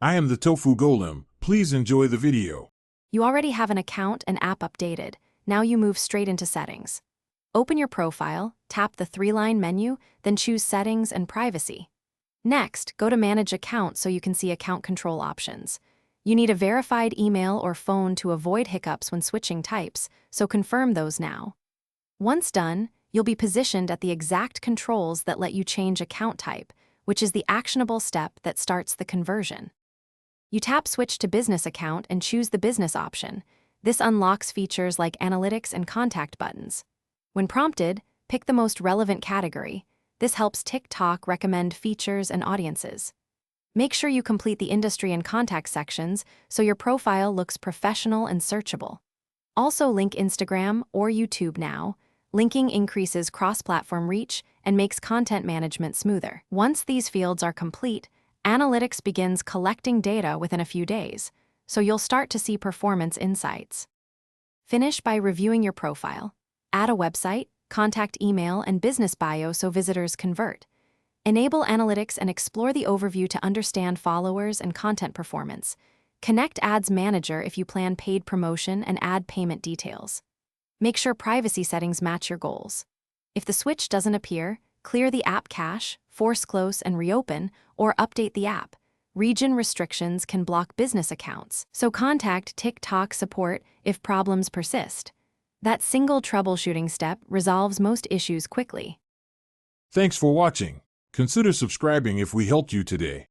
I am the Tofu Golem. Please enjoy the video. You already have an account and app updated. Now you move straight into Settings. Open your profile, tap the three-line menu, then choose Settings and Privacy. Next, go to Manage Account so you can see account control options. You need a verified email or phone to avoid hiccups when switching types, so confirm those now. Once done, you'll be positioned at the exact controls that let you change account type, which is the actionable step that starts the conversion. You tap Switch to Business Account and choose the Business option. This unlocks features like Analytics and Contact buttons. When prompted, pick the most relevant category. This helps TikTok recommend features and audiences. Make sure you complete the industry and contact sections so your profile looks professional and searchable. Also link Instagram or YouTube now. Linking increases cross-platform reach and makes content management smoother. Once these fields are complete, Analytics begins collecting data within a few days, so you'll start to see performance insights. Finish by reviewing your profile. Add a website, contact email, and business bio so visitors convert. Enable Analytics and explore the overview to understand followers and content performance. Connect Ads Manager if you plan paid promotion and add payment details. Make sure privacy settings match your goals. If the switch doesn't appear, clear the app cache, force close and reopen, or update the app. Region restrictions can block business accounts, so contact TikTok support if problems persist. That single troubleshooting step resolves most issues quickly. Thanks for watching. Consider subscribing if we helped you today.